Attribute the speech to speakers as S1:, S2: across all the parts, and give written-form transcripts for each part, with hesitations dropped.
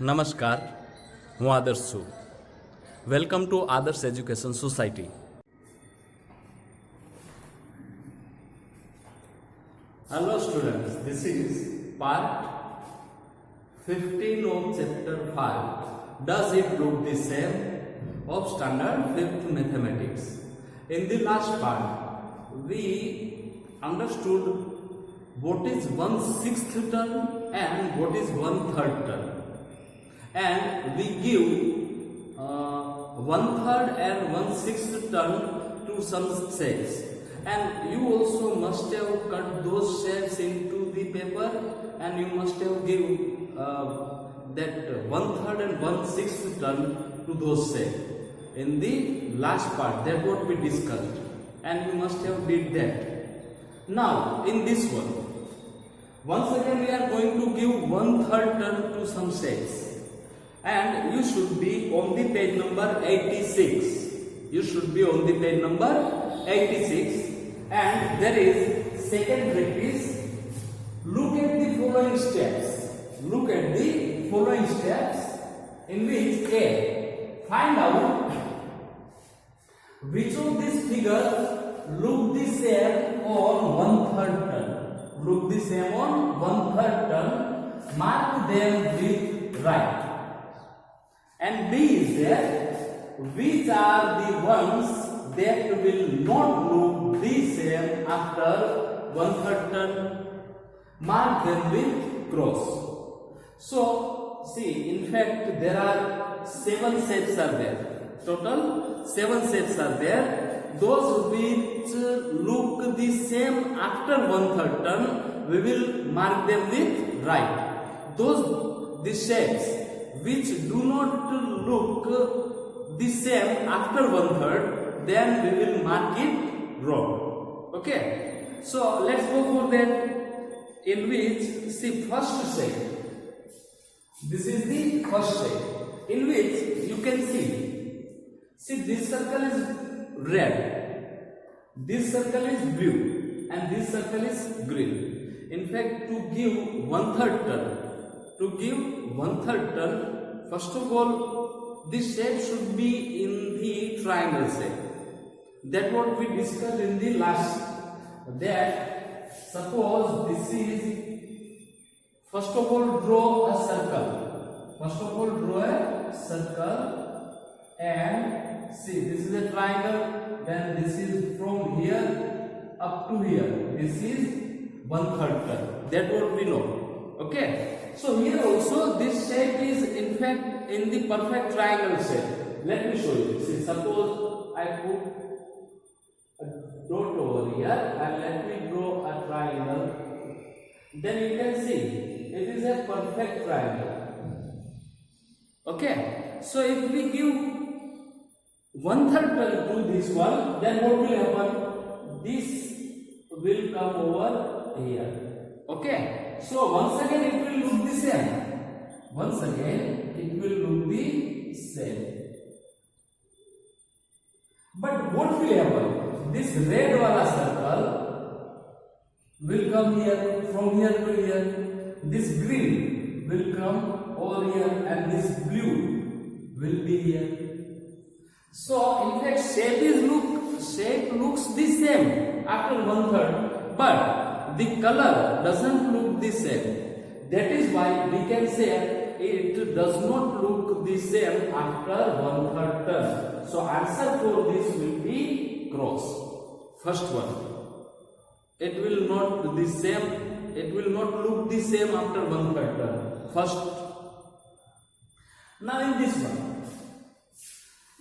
S1: નમસ્કાર, હું આદર્શ છું. વેલકમ ટુ આદર્શ education society. Hello students, this is part 15 of chapter 5. Does it look the same? Of standard 5th mathematics. In the last part, we understood what is 1/6th term and what is 1/3 term. And we give 1/3 and 1/6th term to some shapes, and you also must have cut those shapes into the paper, and you must have give that 1/3 and 1/6th term to those shapes in the last part. That what we discussed, and you must have did that. Now in this one, once again we are going to give 1/3 term to some shapes. And you should be on the page number 86. You should be on the page number 86. And there is second practice. Look at the following steps. Look at the following steps in which A. Find out which of these figures look the same on 1/3 term. Look the same on 1/3 term. Mark them with right. And B is there, which are the ones that will not look the same after 1/3 term. Mark them with cross. So see, in fact there are 7 shapes are there. Total 7 shapes are there. Those which look the same after 1/3 term, we will mark them with right. The shapes which do not look the same after 1/3, then we will mark it wrong. Okay, so let's go for that. In which, see, first shape, this is the first shape, in which you can see this circle is red, this circle is blue, and this circle is green. In fact, to give 1/3 term, first of all, this shape should be in the triangle shape. That what we discussed in the last. That suppose this is, first of all draw a circle. And see, this is a triangle. Then this is from here up to here. This is 1/3 term. That what we know. Okay. So here also this shape is in fact in the perfect triangle shape. Let me show you. See, suppose I put a dot over here and let me draw a triangle. Then you can see it is a perfect triangle. Okay. So if we give 1/3 term to this one, then what will happen? This will come over here. Okay. So once again it will look the same. But what will happen? This red wala circle will come here, from here to here. This green will come over here, and this blue will be here. So in fact shape looks the same after 1/3, but the color doesn't look the same. That is why we can say it does not look the same after 1/3 term. So answer for this will be cross. First one, it will not look the same after 1/3 term. First. Now in this one,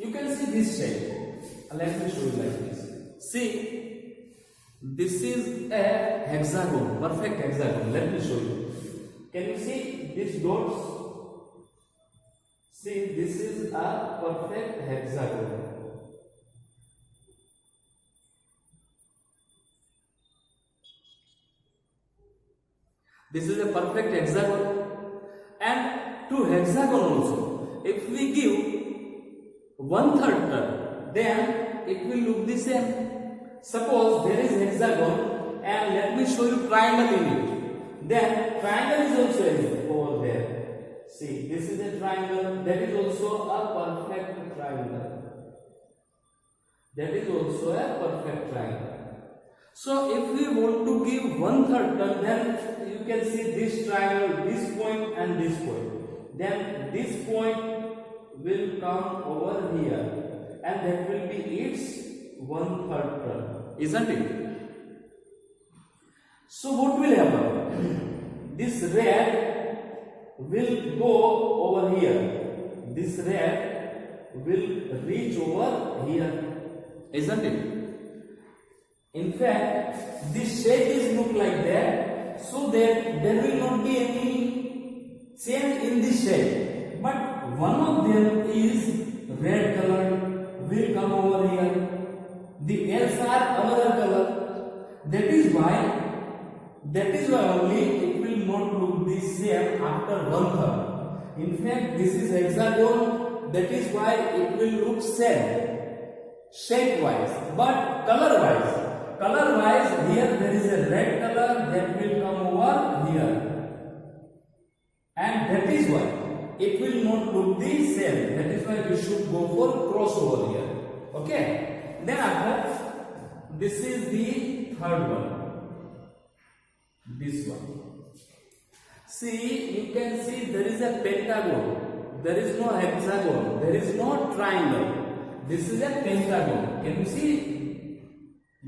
S1: you can see this shape. Let me show you like this. See, this is a hexagon, perfect hexagon. Let me show you. Can you see these dots? See, this is a perfect hexagon. This is a perfect hexagon. And to hexagon also, if we give 1/3 term, then it will look the same. Suppose there is hexagon, and let me show you triangle in it. Then triangle is also over there. See, this is a triangle. That is also a perfect triangle. That is also a perfect triangle. So if we want to give 1/3 turn, then you can see this triangle, this point and this point. Then this point will come over here, and that will be its 1/3 turn, isn't it? So what will happen? This red will go over here. This red will reach over here, isn't it? In fact, this shape is look like that, so that there will not be any change in this shape. But one of them is red color will come over here. The else are another color. That is why only it will not look the same after 1/3. In fact, this is hexagon. That is why it will look same shape wise, but color wise. Color wise, here there is a red color that will come over here, and that is why it will not look the same. That is why we should go for crossover here. Okay. Then after, this is the third one. This one. See, you can see there is a pentagon. There is no hexagon. There is no triangle. This is a pentagon. Can you see?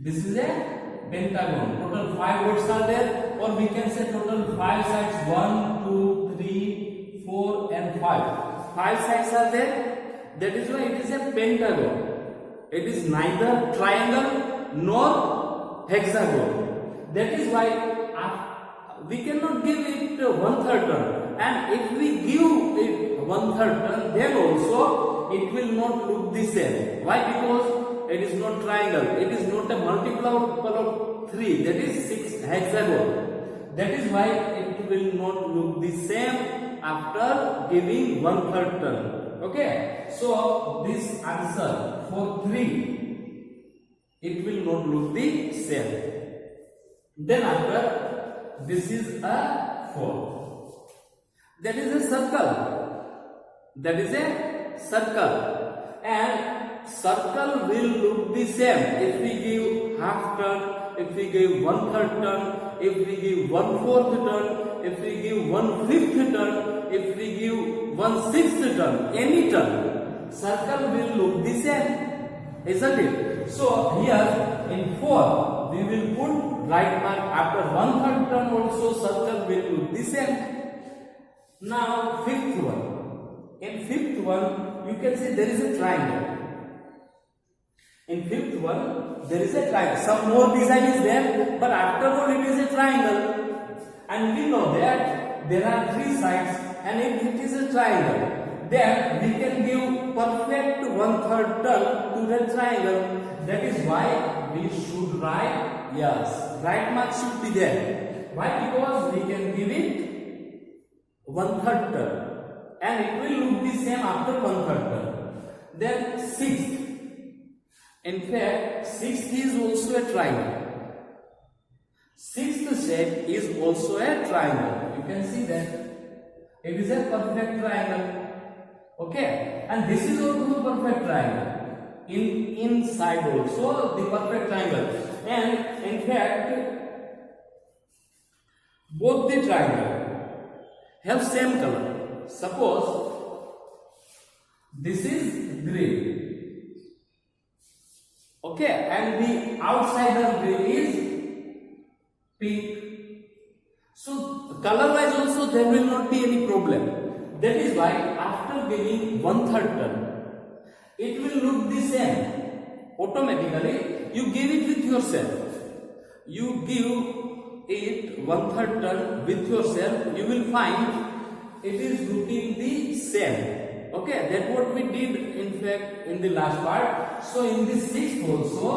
S1: This is a pentagon. Total 5 words are there, or we can say total 5 sides. 1, 2, 3, 4 and 5. 5 sides are there. That is why it is a pentagon. It is neither triangle nor hexagon. That is why we cannot give it 1/3 turn. And if we give it 1/3 turn, then also it will not look the same. Why? Because it is not triangle. It is not a multiple of 3. That is 6 hexagon. That is why it will not look the same after giving 1/3 turn. Okay. So this answer for 3, it will not look the same. Then after, this is a 4. That is a circle. That is a circle. And circle will look the same if we give half turn, if we give 1/3 turn, if we give 1/4 turn, if we give 1/5 turn, if we give 1/6 turn, any turn, circle will look the same, isn't it? So here in 4 we will put right mark. After 1/3 turn also circle will look the same. Now 5th one. In 5th one you can see there is a triangle. In 5th one, there is a triangle. Some more design is there, but after all, it is a triangle. And we know that there are 3 sides, and if it is a triangle, then we can give perfect 1/3 turn to the triangle. That is why we should write, yes, right mark should be there. Why? Because we can give it 1/3 turn, and it will look the same after 1/3 turn. Then 6th. In fact, 6th is also a triangle. 6th shape is also a triangle. You can see that it is a perfect triangle. Okay, and this is also a perfect triangle. Inside also the perfect triangle. And in fact, both the triangle have same color. Suppose this is green. Okay, and the outside of green is pink. So color wise also there will not be any problem. That is why after giving 1/3 turn, it will look the same. Automatically you give it with yourself. You give it 1/3 turn with yourself, you will find it is looking the same. Okay, that's what we did in fact in the last part. So in the 6th also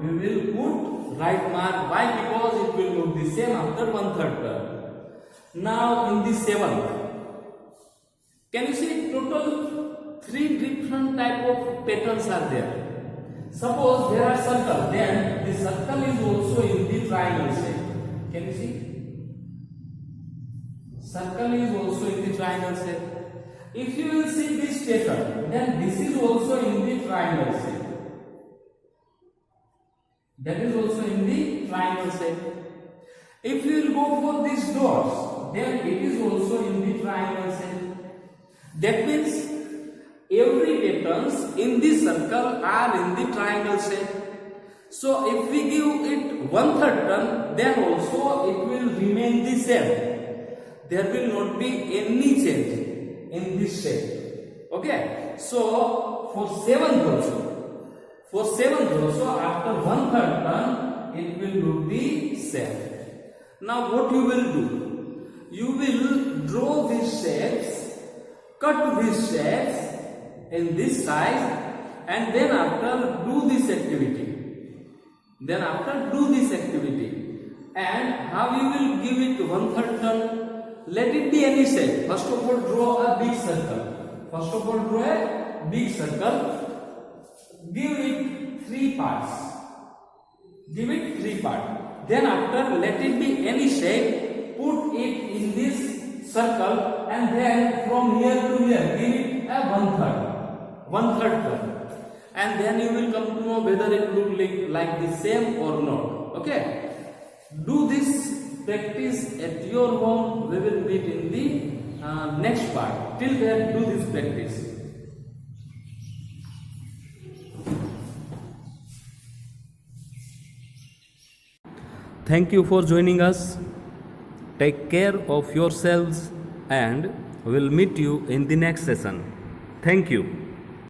S1: we will put right mark. Why? Because it will look the same after 1/3 turn. Now in the 7th, can you see total 3 different type of patterns are there. Suppose there are circle, then the circle is also in the triangle shape. Can you see? Circle is also in the triangle shape. If you will see this pattern, then this is also in the triangle shape. That is also in the triangle shape. If you will go for these dots, then it is also in the triangle shape. That means every patterns in this circle are in the triangle shape. So if we give it 1/3 turn, then also it will remain the same. There will not be any change in this shape. Okay. So for 7th also, after 1/3 turn, it will look the same. Now what you will do? You will draw these shapes, cut these shapes in this side, and then after do this activity. And how you will give it 1/3 turn? Let it be any shape. First of all, draw a big circle. Give it 3 parts. Then after, let it be any shape. Put it in this circle, and then from here to here, give it a 1/3 turn. And then you will come to know whether it look like the same or not. Okay. Do this practice at your home. We will meet in the next part. Till then, do this practice. Thank you for joining us. Take care of yourselves, and we'll meet you in the next session. Thank you.